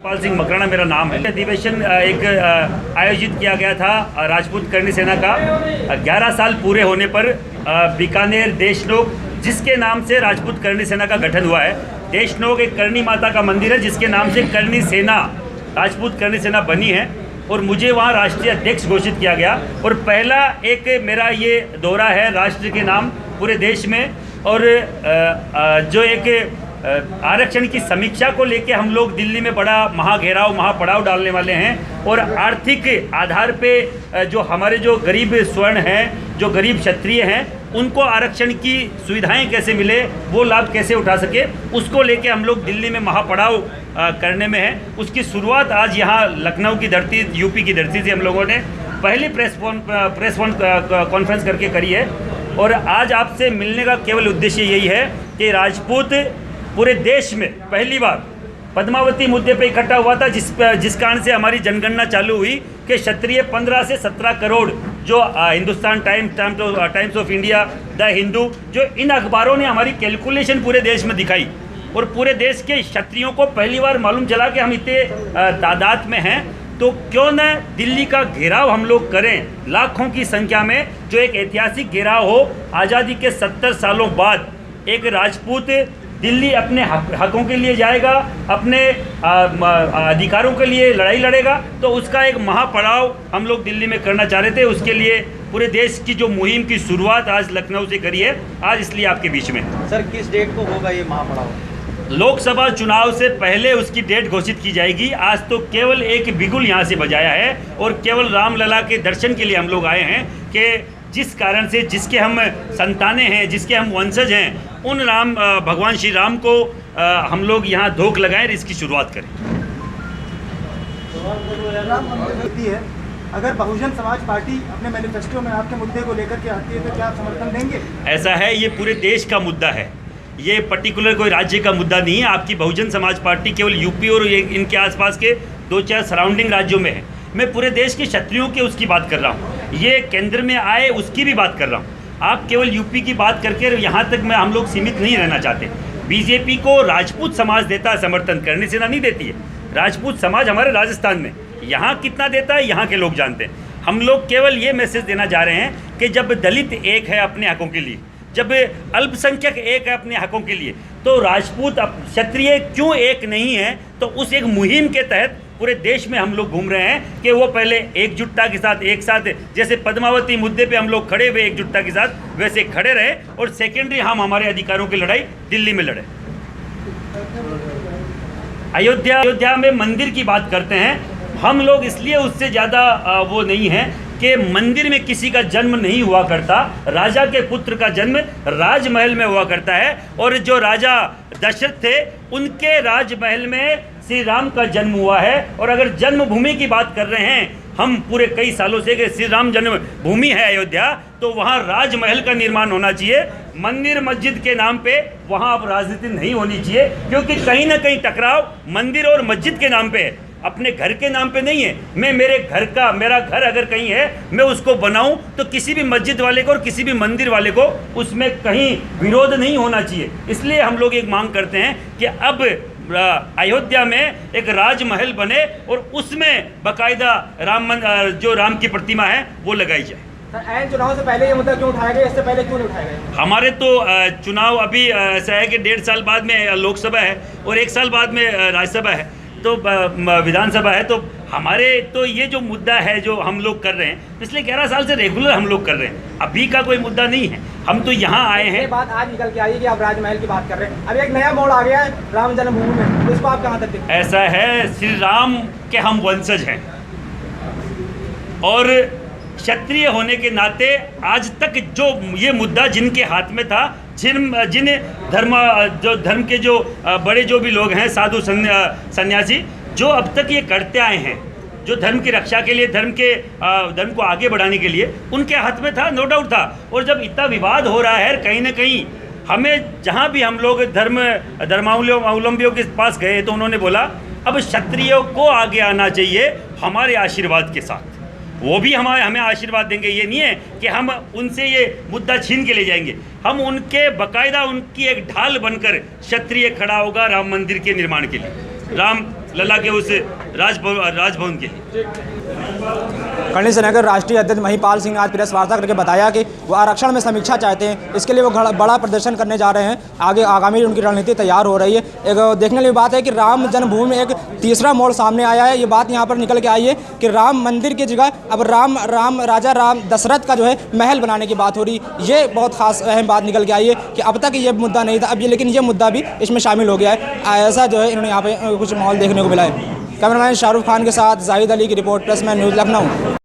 पाल सिंह मकराना मेरा नाम है। अधिवेशन एक आयोजित किया गया था राजपूत करणी सेना का 11 साल पूरे होने पर बीकानेर देशनोक, जिसके नाम से राजपूत करणी सेना का गठन हुआ है। देशनोक एक करणी माता का मंदिर है जिसके नाम से करणी सेना, राजपूत करणी सेना बनी है और मुझे वहाँ राष्ट्रीय अध्यक्ष घोषित किया गया। और पहला एक मेरा ये दौरा है राष्ट्र के नाम पूरे देश में, और जो एक आरक्षण की समीक्षा को लेके हम लोग दिल्ली में बड़ा महाघेराव महापड़ाव डालने वाले हैं। और आर्थिक आधार पे जो हमारे जो गरीब स्वर्ण हैं, जो गरीब क्षत्रिय हैं, उनको आरक्षण की सुविधाएं कैसे मिले, वो लाभ कैसे उठा सके, उसको लेके हम लोग दिल्ली में महापड़ाव करने में हैं। उसकी शुरुआत आज यहाँ लखनऊ की धरती, यूपी की धरती से हम लोगों ने पहली प्रेस कॉन्फ्रेंस करके करी है। और आज आपसे मिलने का केवल उद्देश्य यही है कि राजपूत पूरे देश में पहली बार पद्मावती मुद्दे पे इकट्ठा हुआ था, जिस कारण से हमारी जनगणना चालू हुई कि क्षत्रिय 15 से 17 करोड़, जो Hindustan times of India, the Hindu, जो इन अखबारों ने हमारी कैलकुलेशन पूरे देश में दिखाई और पूरे देश के क्षत्रियों को पहली बार मालूम चला कि हम इतने तादाद में हैं। तो क्यों न दिल्ली का घेराव हम लोग करें, लाखों की संख्या में, जो एक ऐतिहासिक घेराव हो। आज़ादी के 70 सालों बाद एक राजपूत दिल्ली अपने हकों के लिए जाएगा, अपने अधिकारों के लिए लड़ाई लड़ेगा, तो उसका एक महापड़ाव हम लोग दिल्ली में करना चाह रहे थे। उसके लिए पूरे देश की जो मुहिम की शुरुआत आज लखनऊ से करी है, आज इसलिए आपके बीच में। सर, किस डेट को होगा ये महापड़ाव? लोकसभा चुनाव से पहले उसकी डेट घोषित की जाएगी। आज तो केवल एक बिगुल यहाँ से बजाया है और केवल रामलला के दर्शन के लिए हम लोग आए हैं कि जिस कारण से, जिसके हम संतानें हैं, जिसके हम वंशज हैं, उन भगवान श्री राम को हम लोग यहाँ धोख लगाएं और इसकी शुरुआत करें। है, अगर बहुजन समाज पार्टी अपने मैनिफेस्टो में आपके मुद्दे को लेकर के आती है तो क्या आप समर्थन देंगे? ऐसा है, ये पूरे देश का मुद्दा है, ये पर्टिकुलर कोई राज्य का मुद्दा नहीं है। आपकी बहुजन समाज पार्टी केवल यूपी और इनके आसपास के 2-4 सराउंडिंग राज्यों में है। मैं पूरे देश के क्षत्रियों के उसकी बात कर रहा हूँ, ये केंद्र में आए उसकी भी बात कर रहा हूँ। आप केवल यूपी की बात करके यहाँ तक में हम लोग सीमित नहीं रहना चाहते। बीजेपी को राजपूत समाज देता है समर्थन, करणी सेना नहीं देती है। राजपूत समाज हमारे राजस्थान में यहाँ कितना देता है, यहाँ के लोग जानते हैं। हम लोग केवल ये मैसेज देना चाह रहे हैं कि जब दलित एक है अपने हकों के लिए, जब अल्पसंख्यक एक है अपने हकों के लिए, तो राजपूत क्षत्रिय क्यों एक नहीं है? तो उस एक मुहिम के तहत पूरे देश में हम लोग घूम रहे हैं कि वो पहले एकजुटता के साथ, एक साथ, जैसे पद्मावती मुद्दे पे हम लोग खड़े हुए एकजुटता के साथ, वैसे खड़े रहे। और सेकेंडरी हम हमारे अधिकारों की लड़ाई दिल्ली में लड़े। अयोध्या में मंदिर की बात करते हैं हम लोग, इसलिए उससे ज़्यादा वो नहीं है कि मंदिर में किसी का जन्म नहीं हुआ करता। राजा के पुत्र का जन्म राजमहल में हुआ करता है, और जो राजा दशरथ थे उनके राजमहल में श्री राम का जन्म हुआ है। और अगर जन्मभूमि की बात कर रहे हैं हम पूरे कई सालों से कि श्री राम जन्म भूमि है अयोध्या, तो वहाँ राजमहल का निर्माण होना चाहिए। मंदिर मस्जिद के नाम पे वहाँ अब राजनीति नहीं होनी चाहिए, क्योंकि कहीं ना कहीं टकराव मंदिर और मस्जिद के नाम पे है, अपने घर के नाम पे नहीं है। मैं मेरा घर अगर कहीं है, मैं उसको बनाऊं तो किसी भी मस्जिद वाले को और किसी भी मंदिर वाले को उसमें कहीं विरोध नहीं होना चाहिए। इसलिए हम लोग एक मांग करते हैं कि अब अयोध्या में एक राजमहल बने और उसमें बाकायदा जो राम की प्रतिमा है वो लगाई जाए। सर, चुनाव से पहले ये मुद्दा क्यों उठाया गया, इससे पहले क्यों नहीं उठाया गया? हमारे तो चुनाव अभी ऐसा है कि 1.5 साल बाद में लोकसभा है और 1 साल बाद में राज्यसभा है, तो विधानसभा है। तो हमारे तो ये जो मुद्दा है जो हम लोग कर रहे हैं, पिछले 11 साल से रेगुलर हम लोग कर रहे हैं, अभी का कोई मुद्दा नहीं है। हम तो यहाँ आए हैं। ये बात आज निकल के आई है कि आप राजमहल की बात कर रहे हैं, अब एक नया मोड़ आ गया है राम जन्मभूमि में, तो इसको आप कहाँ तक देखते हैं? ऐसा है, श्री राम के हम वंशज हैं और क्षत्रिय होने के नाते आज तक जो ये मुद्दा जिनके हाथ में था, जिन धर्म के जो बड़े जो भी लोग हैं, साधु सन्यासी, जो अब तक ये करते आए हैं, जो धर्म की रक्षा के लिए, धर्म को आगे बढ़ाने के लिए, उनके हाथ में था, नो डाउट था। और जब इतना विवाद हो रहा है, कहीं ना कहीं हमें, जहाँ भी हम लोग धर्मावलंबियों के पास गए तो उन्होंने बोला अब क्षत्रियों को आगे आना चाहिए हमारे आशीर्वाद के साथ। वो भी हमें आशीर्वाद देंगे। ये नहीं है कि हम उनसे ये मुद्दा छीन के ले जाएंगे, हम उनके बाकायदा उनकी एक ढाल बनकर क्षत्रिय खड़ा होगा राम मंदिर के निर्माण के लिए, राम लला के उस राजभवन के लिए। करणी सेना के राष्ट्रीय अध्यक्ष महिपाल सिंह ने आज प्रेस वार्ता करके बताया कि वो आरक्षण में समीक्षा चाहते हैं, इसके लिए वो बड़ा प्रदर्शन करने जा रहे हैं। आगे आगामी उनकी रणनीति तैयार हो रही है। एक देखने वाली बात है कि राम जन्मभूमि में एक तीसरा मोड़ सामने आया है। ये बात यहाँ पर निकल के आई है कि राम मंदिर की जगह अब राजा राम दशरथ का जो है महल बनाने की बात हो रही। ये बहुत खास अहम बात निकल के आई है कि अब तक ये मुद्दा नहीं था, अब ये लेकिन ये मुद्दा भी इसमें शामिल हो गया है। ऐसा जो है इन्होंने यहाँ पे कुछ माहौल देखने को मिला है। कैमरामैन शाहरुख खान के साथ जाहिद अली की report, press man news Lucknow.